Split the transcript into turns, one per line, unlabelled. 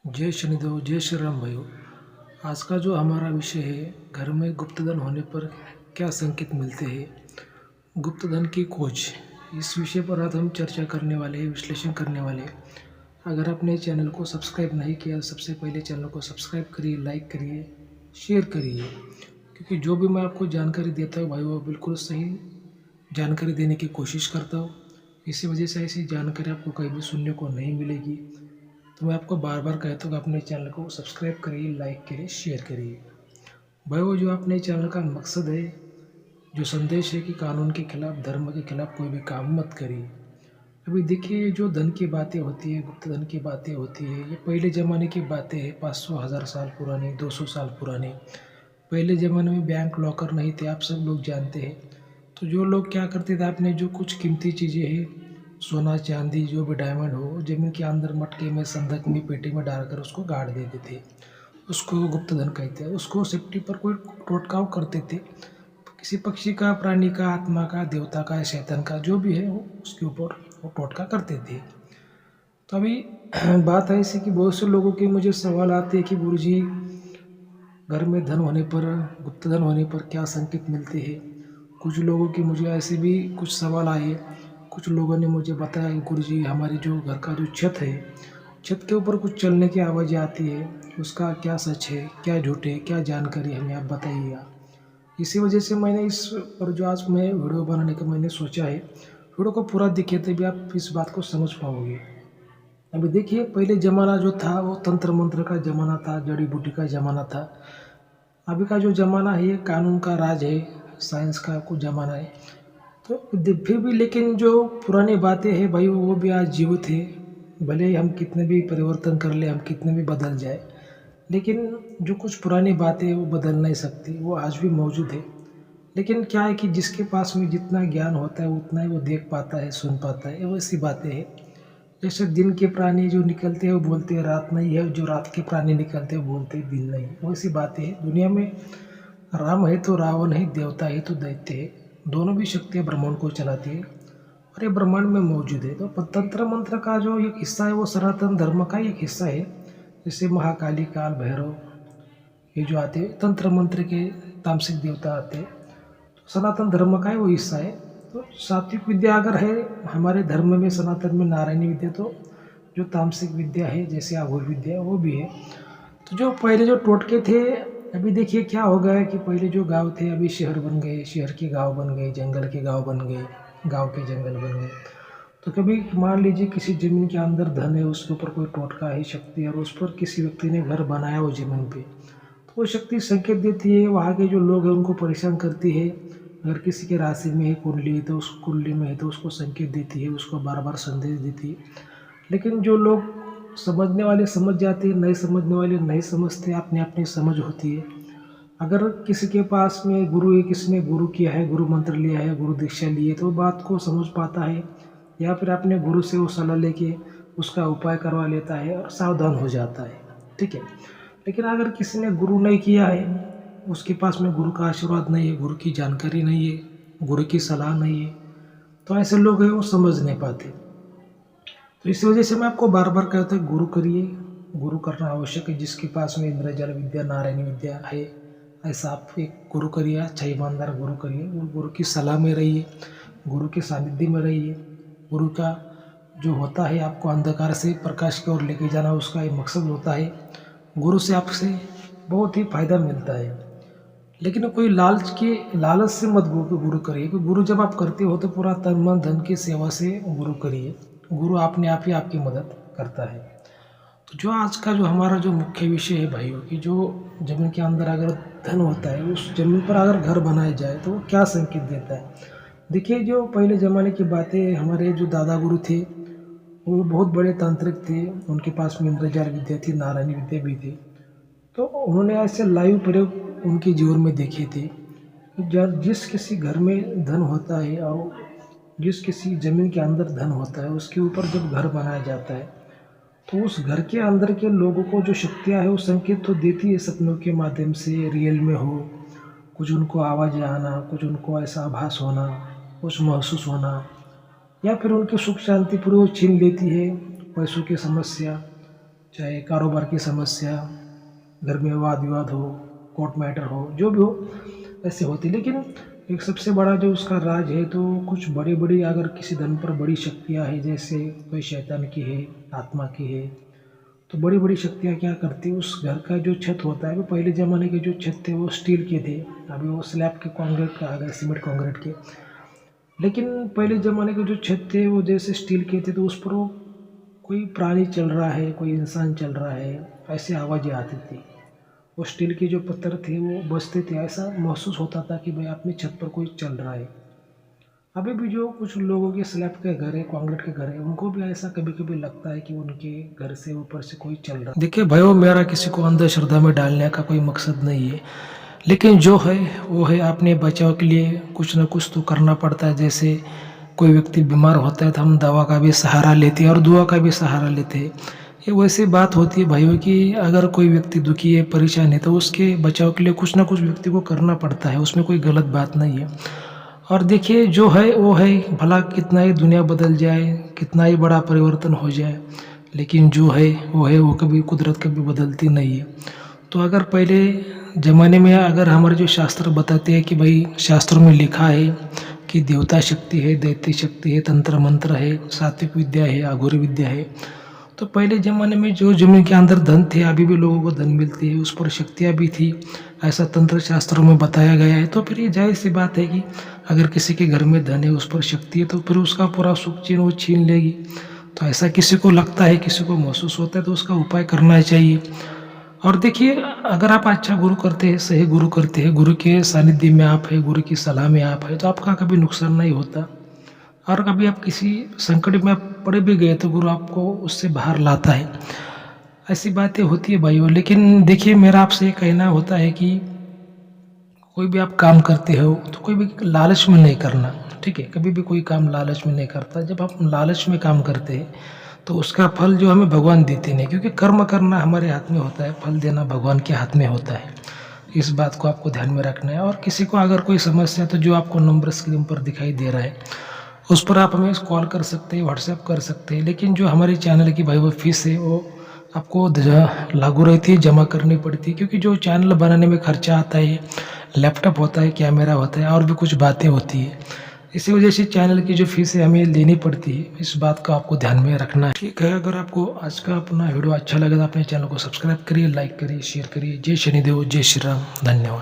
जय शनिदेव, जय श्री राम भाइयों। आज का जो हमारा विषय है, घर में गुप्तधन होने पर क्या संकेत मिलते हैं, गुप्तधन की खोज। इस विषय पर आज हम चर्चा करने वाले हैं, विश्लेषण करने वाले हैं। अगर आपने चैनल को सब्सक्राइब नहीं किया, सबसे पहले चैनल को सब्सक्राइब करिए, लाइक करिए, शेयर करिए, क्योंकि जो भी मैं आपको जानकारी देता हूँ भाई, वो बिल्कुल सही जानकारी देने की कोशिश करता हूँ। इसी वजह से ऐसी जानकारी आपको कहीं भी सुनने को नहीं मिलेगी। तो मैं आपको बार बार कहता हूँ कि अपने चैनल को सब्सक्राइब करिए, लाइक करिए, शेयर करिए। भाई, वो जो अपने चैनल का मकसद है, जो संदेश है कि कानून के खिलाफ, धर्म के खिलाफ कोई भी काम मत करिए। अभी देखिए, जो धन की बातें होती है, गुप्त धन की बातें होती है, ये पहले ज़माने की बातें हैं, 500 1000 साल पुरानी, 200 साल पुरानी। पहले ज़माने में बैंक लॉकर नहीं थे, आप सब लोग जानते हैं। तो जो लोग क्या करते थे, आपने जो कुछ कीमती चीज़ें हैं, सोना चांदी जो भी डायमंड हो, ज़मीन के अंदर मटके में, संदक में, पेटी में डालकर उसको गाड़ देते थे। उसको गुप्त धन कहते हैं। उसको सेफ्टी पर कोई टोटकाव करते थे, किसी पक्षी का, प्राणी का, आत्मा का, देवता का, शैतान का, जो भी है वो उसके ऊपर वो टोटका करते थे। तो अभी बात है ऐसी कि बहुत से लोगों के मुझे सवाल आते हैं कि गुरुजी, घर में धन होने पर, गुप्त धन होने पर क्या संकेत मिलते हैं। कुछ लोगों के मुझे ऐसे भी कुछ सवाल आए। कुछ लोगों ने मुझे बताया कि गुरुजी, हमारी जो घर का जो छत है, छत के ऊपर कुछ चलने की आवाज़ें आती है, उसका क्या सच है, क्या झूठ है, क्या जानकारी हमें आप बताइएगा। इसी वजह से मैंने इस पर जो आज मैं वीडियो बनाने का मैंने सोचा है, वीडियो को पूरा देखिए तभी आप इस बात को समझ पाओगे। अभी देखिए, पहले ज़माना जो था वो तंत्र मंत्र का ज़माना था, जड़ी बूटी का ज़माना था। अभी का जो ज़माना है ये कानून का राज है, साइंस का कुछ ज़माना है। तो फिर भी लेकिन जो पुरानी बातें हैं भाई, वो भी आज जीवित है। भले ही हम कितने भी परिवर्तन कर ले, हम कितने भी बदल जाए, लेकिन जो कुछ पुरानी बातें हैं वो बदल नहीं सकती, वो आज भी मौजूद है। लेकिन क्या है कि जिसके पास में जितना ज्ञान होता है उतना ही वो देख पाता है, सुन पाता है, वैसी बातें हैं। जैसे दिन के प्राणी जो निकलते हैं वो बोलते हैं रात नहीं है, जो रात के प्राणी निकलते हैं वो बोलते हैं दिन नहीं है, वैसी बातें हैं। दुनिया में राम है तो रावण है, देवता है तो दैत्य है, दोनों भी शक्तियाँ ब्रह्मांड को चलाती है और ये ब्रह्मांड में मौजूद है। तो तंत्र मंत्र का जो एक हिस्सा है वो सनातन धर्म का एक हिस्सा है। जैसे महाकाली, काल भैरव, ये जो आते हैं तंत्र मंत्र के तामसिक देवता आते हैं, तो सनातन धर्म का ही वो हिस्सा है। तो सात्विक विद्या अगर है हमारे धर्म में, सनातन में नारायणी विद्या, तो जो तामसिक विद्या है जैसे आघुर विद्या वो भी है। तो जो पहले जो टोटके थे, अभी देखिए क्या हो गया है कि पहले जो गांव थे अभी शहर बन गए, शहर के गांव बन गए, जंगल के गांव बन गए, गांव के जंगल बन गए। तो कभी मान लीजिए किसी जमीन के अंदर धन है, उसके ऊपर कोई टोटका है, शक्ति है, और उस पर किसी व्यक्ति ने घर बनाया वो जमीन पे, तो वो शक्ति संकेत देती है, वहाँ के जो लोग हैं उनको परेशान करती है। अगर किसी के राशि में है कुंडली, तो उस कुंडली में है तो उसको संकेत देती है, उसको बार बार संदेश देती है। लेकिन जो लोग समझने वाले समझ जाते हैं, नहीं समझने वाले नहीं समझते, अपनी अपनी समझ होती है। अगर किसी के पास में गुरु है, किसी ने गुरु किया है, गुरु मंत्र लिया है, गुरु दीक्षा ली है, तो बात को समझ पाता है, या फिर अपने गुरु से वो सलाह लेके उसका उपाय करवा लेता है और सावधान हो जाता है। ठीक है। लेकिन अगर किसी ने गुरु नहीं किया है, उसके पास में गुरु का आशीर्वाद नहीं है, गुरु की जानकारी नहीं है, गुरु की सलाह नहीं है, तो ऐसे लोग हैं वो समझ नहीं पाते। तो इस वजह से मैं आपको बार बार कहता हूँ, गुरु करिए, गुरु करना आवश्यक है। जिसके पास में इंद्रजाल विद्या, नारायणी विद्या है, ऐसा आप एक गुरु करिए, अच्छा ईमानदार गुरु करिए, गुरु की सलाह में रहिए, गुरु के सानिध्य में रहिए। गुरु का जो होता है आपको अंधकार से प्रकाश की ओर लेके जाना, उसका एक मकसद होता है। गुरु से आपसे बहुत ही फायदा मिलता है। लेकिन कोई लालच से मत गुरु करिए, क्योंकि गुरु जब आप करते हो तो पूरा तन मन धन की सेवा से गुरु करिए। गुरु अपने आप ही आपकी मदद करता है। तो जो आज का जो हमारा जो मुख्य विषय है भाइयों, कि जो जमीन के अंदर अगर धन होता है, उस जमीन पर अगर घर बनाया जाए तो वो क्या संकेत देता है। देखिए, जो पहले ज़माने की बातें, हमारे जो दादा गुरु थे वो बहुत बड़े तांत्रिक थे, उनके पास में इंद्रजाल विद्या थी, नारायणी विद्या भी थी। तो उन्होंने ऐसे लाइव प्रयोग उनके जीवन में देखे थे। जब जिस किसी घर में धन होता है और जिस किसी ज़मीन के अंदर धन होता है, उसके ऊपर जब घर बनाया जाता है, तो उस घर के अंदर के लोगों को जो शक्तियाँ है वो संकेत तो देती है, सपनों के माध्यम से, रियल में हो, कुछ उनको आवाज़ें आना, कुछ उनको ऐसा आभास होना, कुछ महसूस होना, या फिर उनकी सुख शांति पूरी वो छीन लेती है, पैसों की समस्या, चाहे कारोबार की समस्या, घर में वाद विवाद हो, कोर्ट मैटर हो, जो भी हो ऐसे होती। लेकिन एक सबसे बड़ा जो उसका राज है, तो कुछ बड़ी बड़ी अगर किसी धन पर बड़ी शक्तियाँ हैं, जैसे कोई शैतान की है, आत्मा की है, तो बड़ी बड़ी शक्तियाँ क्या करती है, उस घर का जो छत होता है, वो पहले ज़माने के जो छत थे वो स्टील के थे, अभी वो स्लैब के कंक्रीट का आ गए, सीमेंट कंक्रीट के। लेकिन पहले ज़माने के जो छत थे वो जैसे स्टील के थे, तो उस पर वो कोई प्राणी चल रहा है, कोई इंसान चल रहा है, ऐसी आवाज़ें आती थी। वो स्टील के जो पत्थर थे वो बजते थे, ऐसा महसूस होता था कि भाई अपनी छत पर कोई चल रहा है। अभी भी जो कुछ लोगों के स्लैब के घर है, कंक्रीट के घर है, उनको भी ऐसा कभी कभी लगता है कि उनके घर से ऊपर से कोई चल रहा है। देखिए भाई, वो मेरा किसी को अंधश्रद्धा में डालने का कोई मकसद नहीं है, लेकिन जो है वो है, अपने बचाव के लिए कुछ ना कुछ तो करना पड़ता है। जैसे कोई व्यक्ति बीमार होता है तो हम दवा का भी सहारा लेते हैं और दुआ का भी सहारा लेते हैं। ये वैसी बात होती है भाइयों कि अगर कोई व्यक्ति दुखी है, परेशान है, तो उसके बचाव के लिए कुछ ना कुछ व्यक्ति को करना पड़ता है, उसमें कोई गलत बात नहीं है। और देखिए जो है वो है, भला कितना ही दुनिया बदल जाए, कितना ही बड़ा परिवर्तन हो जाए, लेकिन जो है वो कभी कुदरत कभी बदलती नहीं है। तो अगर पहले ज़माने में अगर हमारे जो शास्त्र बताते हैं कि भाई शास्त्रों में लिखा है कि देवता शक्ति है, दैत्य शक्ति है, तंत्र मंत्र है, सात्विक विद्या है, अघोरी विद्या है, तो पहले ज़माने में जो जमीन के अंदर धन थे, अभी भी लोगों को धन मिलती है, उस पर शक्तियाँ भी थी, ऐसा तंत्र शास्त्रों में बताया गया है। तो फिर ये जाहिर सी बात है कि अगर किसी के घर में धन है, उस पर शक्ति है, तो फिर उसका पूरा सुख चैन वो छीन लेगी। तो ऐसा किसी को लगता है, किसी को महसूस होता है, तो उसका उपाय करना चाहिए। और देखिए, अगर आप अच्छा गुरु करते हैं, सही गुरु करते हैं, गुरु के सानिध्य में आप है, गुरु की सलाह में आप है, तो आपका कभी नुकसान नहीं होता। और कभी आप किसी संकट में आप पड़े भी गए तो गुरु आपको उससे बाहर लाता है। ऐसी बातें होती है भाइयों। लेकिन देखिए, मेरा आपसे ये कहना होता है कि कोई भी आप काम करते हो तो कोई भी लालच में नहीं करना, ठीक है? कभी भी कोई काम लालच में नहीं करता। जब आप लालच में काम करते हैं तो उसका फल जो हमें भगवान देते नहीं, क्योंकि कर्म करना हमारे हाथ में होता है, फल देना भगवान के हाथ में होता है। इस बात को आपको ध्यान में रखना है। और किसी को अगर कोई समस्या, तो जो आपको नंबर स्क्रीन पर दिखाई दे रहा है, उस पर आप हमें कॉल कर सकते हैं, व्हाट्सएप कर सकते हैं। लेकिन जो हमारे चैनल की भाई वो फीस है, वो आपको लागू रहती है, जमा करनी पड़ती है, क्योंकि जो चैनल बनाने में खर्चा आता है, लैपटॉप होता है, कैमरा होता है, और भी कुछ बातें होती है। इसी वजह से चैनल की जो फीस है हमें लेनी पड़ती है। इस बात का आपको ध्यान में रखना है, ठीक है? अगर आपको आज का अपना वीडियो अच्छा लगा तो अपने चैनल को सब्सक्राइब करिए, लाइक करिए, शेयर करिए। जय शनिदेव, जय श्री राम, धन्यवाद।